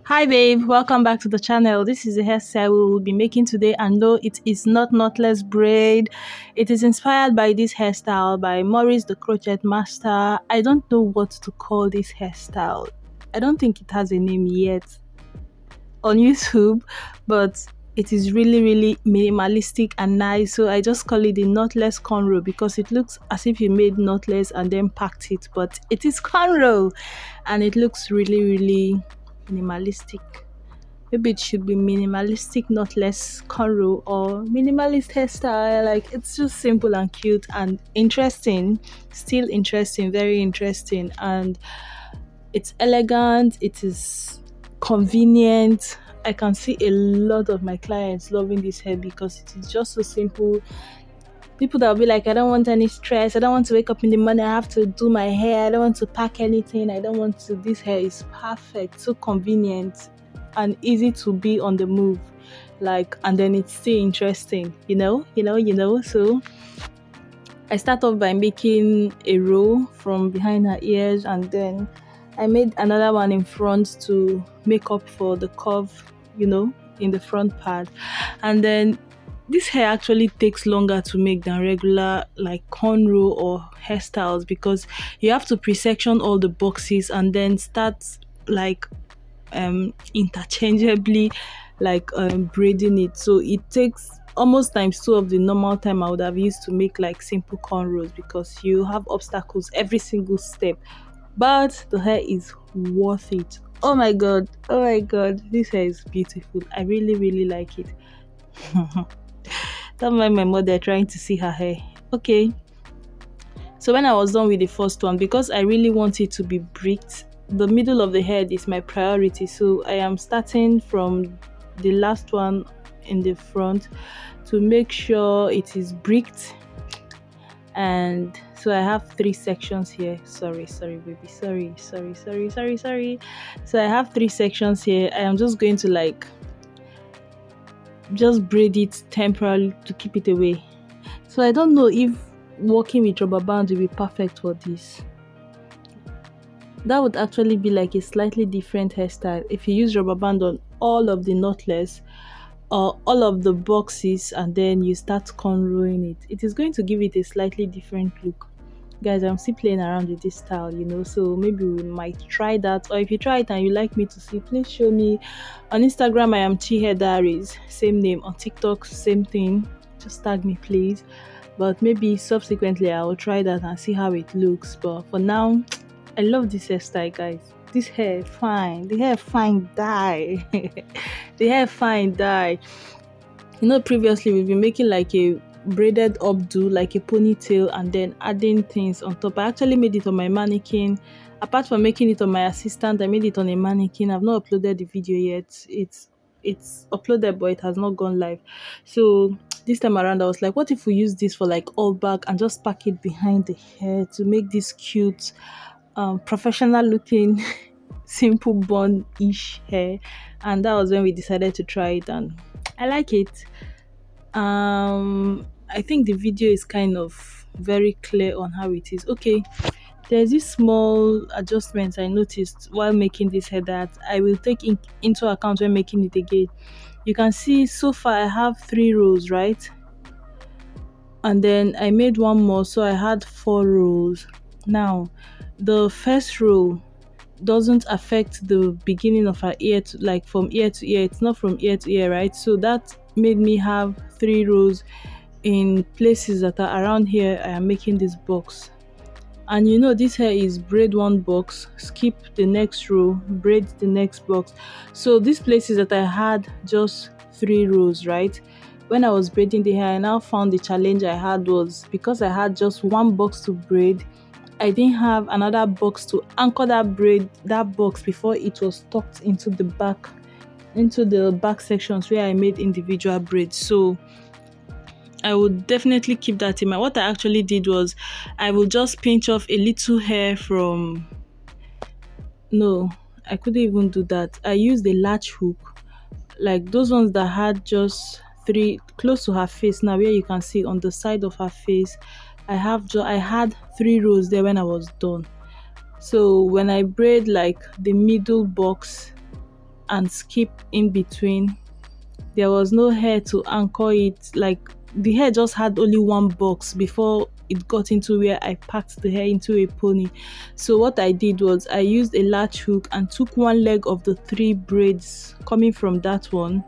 Hi babe, welcome back to the channel. This is a hairstyle we will be making today, and no, it is not knotless braid. It is inspired by this hairstyle by Maurice the Crochetmaster. I don't know what to call this hairstyle. I don't think it has a name yet on YouTube, but it is really minimalistic and nice, so I just call it the knotless cornrow because it looks as if you made knotless and then packed it, but it is cornrow and it looks really minimalistic. Maybe it should be minimalistic knotless cornrow or minimalist hairstyle. Like, it's just simple and cute and interesting, still interesting, very interesting, and it's elegant, it is convenient. I can see a lot of my clients loving this hair because it is just so simple. People that will be like, I don't want any stress, I don't want to wake up in the morning, I have to do my hair, I don't want to pack anything, I don't want to. This hair is perfect, so convenient and easy to be on the move, like, and then it's still interesting, so I start off by making a row from behind her ears, and then I made another one in front to make up for the curve, in the front part. And then this hair actually takes longer to make than regular like cornrow or hairstyles because you have to pre-section all the boxes and then start like interchangeably like braiding it. So it takes almost times two of the normal time I would have used to make like simple cornrows because you have obstacles every single step, but the hair is worth it. Oh my god, this hair is beautiful. I really like it. Don't mind my mother trying to see her hair. Okay, so when I was done with the first one, because I really want it to be bricked, the middle of the head is my priority, so I am starting from the last one in the front to make sure it is bricked. And so I have three sections here. Sorry baby, sorry. So I have three sections here. I am just going to like just braid it temporarily to keep it away. So I don't know if working with rubber band will be perfect for this. That would actually be like a slightly different hairstyle if you use rubber band on all of the knotless or all of the boxes and then you start cornrowing it. It is going to give it a slightly different look. Guys, I'm still playing around with this style, so maybe we might try that. Or if you try it and you like me to see, please show me. On Instagram I am Diaries, same name. On TikTok, same thing. Just tag me please. But maybe subsequently I will try that and see how it looks. But for now, I love this hairstyle, guys. This hair fine. The hair fine die. The hair fine die. Previously we've been making like a braided updo, like a ponytail, and then adding things on top. I actually made it on my mannequin. Apart from making it on my assistant, I made it on a mannequin. I've not uploaded the video yet. It's uploaded, but it has not gone live. So this time around I was like, what if we use this for like all back and just pack it behind the hair to make this cute professional looking simple bun-ish hair. And that was when we decided to try it, and I like it. I think the video is kind of very clear on how it is. Okay, there's this small adjustment I noticed while making this hair that I will take into account when making it again. You can see so far I have 3 rows, right? And then I made one more, so I had 4 rows. Now the first row doesn't affect the beginning of her ear to, like from ear to ear. It's not from ear to ear, right? So that made me have 3 rows in places that are around here. I am making this box, and this hair is braid one box, skip the next row, braid the next box. So these places that I had just 3 rows, right? When I was braiding the hair, I now found the challenge I had was because I had just one box to braid, I didn't have another box to anchor that box before it was tucked into the back sections where I made individual braids. So I would definitely keep that in mind. What I actually did was I will just pinch off a little hair from, no, I couldn't even do that. I used the latch hook, like those ones that had just 3 close to her face. Now where you can see on the side of her face, I had 3 rows there when I was done. So when I braid like the middle box, and skip in between. There was no hair to anchor it. Like, the hair just had only one box before it got into where I packed the hair into a pony. So what I did was I used a latch hook and took one leg of the 3 braids coming from that one,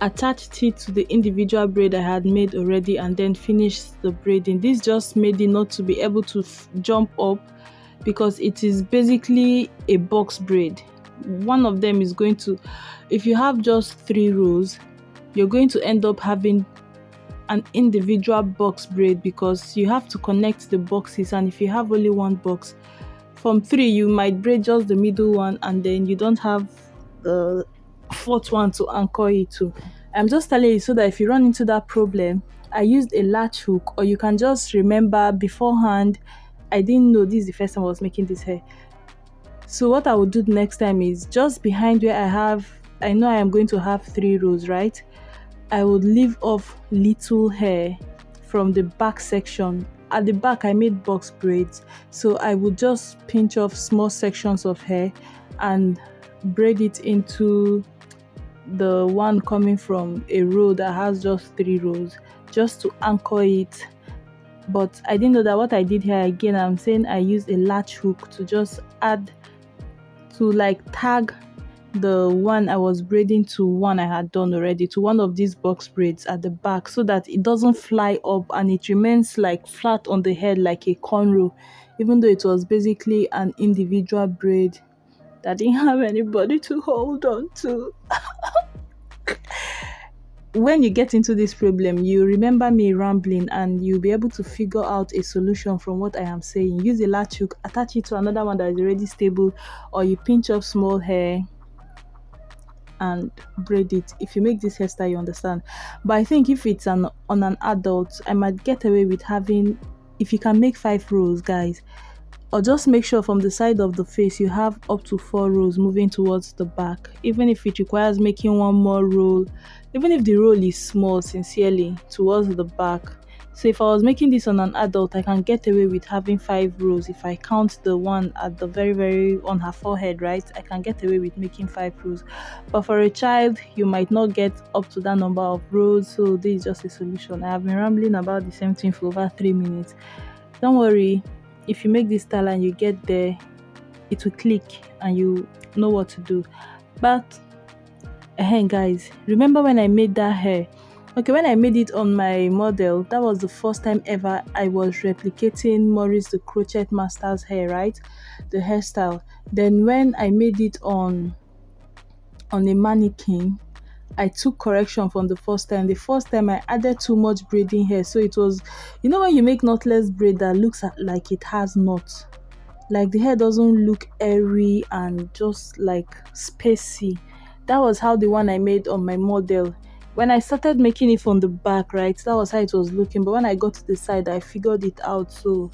attached it to the individual braid I had made already, and then finished the braiding. This just made it not to be able to jump up, because it is basically a box braid. One of them is going to, if you have just 3 rows, you're going to end up having an individual box braid, because you have to connect the boxes, and if you have only one box from 3, you might braid just the middle one, and then you don't have the 4th one to anchor it to. I'm just telling you so that if you run into that problem, I used a latch hook, or you can just remember beforehand. I didn't know this is the first time I was making this hair. So what I would do next time is, just behind where I know I am going to have 3 rows, right? I would leave off little hair from the back section. At the back, I made box braids, so I would just pinch off small sections of hair and braid it into the one coming from a row that has just 3 rows, just to anchor it. But I didn't know that what I did here, again, I'm saying I used a latch hook to just add, to like tag the one I was braiding to one I had done already, to one of these box braids at the back, so that it doesn't fly up and it remains like flat on the head like a cornrow, even though it was basically an individual braid that didn't have anybody to hold on to. When you get into this problem, you remember me rambling, and you'll be able to figure out a solution from what I am saying. Use a latch hook, attach it to another one that is already stable, or you pinch off small hair and braid it. If you make this hairstyle, you understand. But I think if it's on an adult, I might get away with having, if you can make 5 rows, guys, or just make sure from the side of the face you have up to 4 rows moving towards the back, even if it requires making one more roll, even if the roll is small, sincerely, towards the back. So if I was making this on an adult, I can get away with having 5 rows. If I count the one at the very on her forehead, right, I can get away with making 5 rows. But for a child, you might not get up to that number of rows. So this is just a solution. I have been rambling about the same thing for over 3 minutes. Don't worry, if you make this style and you get there, it will click and you know what to do. But hey guys, remember when I made that hair? Okay, when I made it on my model, that was the first time ever I was replicating Maurice the Crochetmaster's hair, right? The hairstyle. Then when I made it on a mannequin, I took correction from the first time. The first time I added too much braiding hair, so it was, you know, when you make knotless braid that looks like it has knots, like the hair doesn't look airy and just like spacey. That was how the one I made on my model. When I started making it from the back, right, that was how it was looking. But when I got to the side, I figured it out, so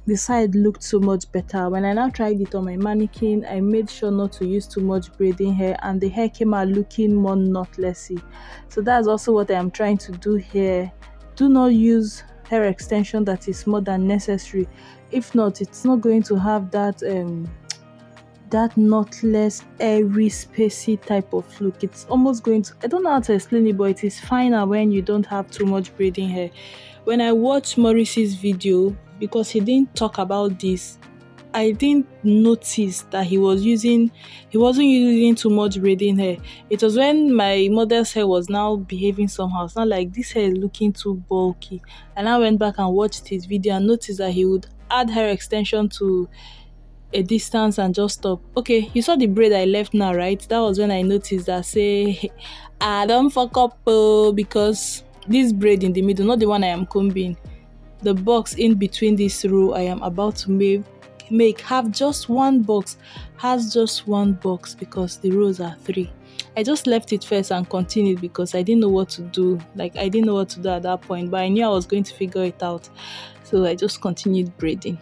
the side looked so much better. When I now tried it on my mannequin, I made sure not to use too much braiding hair, and the hair came out looking more knotlessy. So that's also what I am trying to do here. Do not use hair extension that is more than necessary. If not, it's not going to have that knotless, airy, spacey type of look. It's almost going to, I don't know how to explain it, but it is finer when you don't have too much braiding hair. When I watched Maurice's video, because he didn't talk about this, I didn't notice that he wasn't using too much braiding hair. It was when my model's hair was now behaving somehow. It's not like this hair is looking too bulky. And I went back and watched his video and noticed that he would add hair extension to a distance and just stop. Okay, you saw the braid I left now, right? That was when I noticed that, say, I don't fuck up because this braid in the middle, not the one I am combing, the box in between this row I am about to make have just one box, has just one box, because the rows are 3. I just left it first and continued because I didn't know what to do. Like, I didn't know what to do at that point, but I knew I was going to figure it out. So I just continued braiding.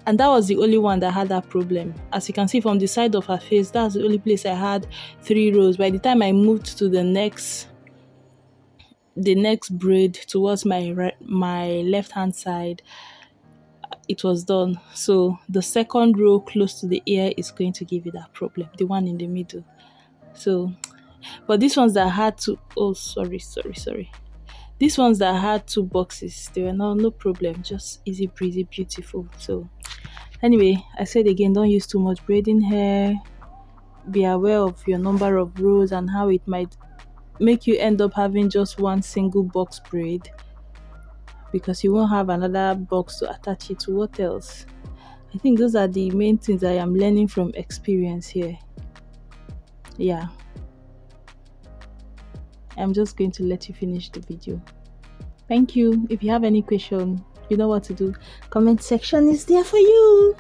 And that was the only one that had that problem. As you can see from the side of her face, that's the only place I had 3 rows. By the time I moved to the next braid towards my left hand side, it was done. So the second row close to the ear is going to give you that problem, the one in the middle. So, but these ones that had two, oh, sorry. These ones that had two boxes, they were no problem, just easy breezy, beautiful. So anyway, I said again, don't use too much braiding hair. Be aware of your number of rows and how it might make you end up having just one single box braid, because you won't have another box to attach it to. What else? I think those are the main things I am learning from experience here. Yeah, I'm just going to let you finish the video. Thank you. If you have any question, you know what to do. Comment section is there for you.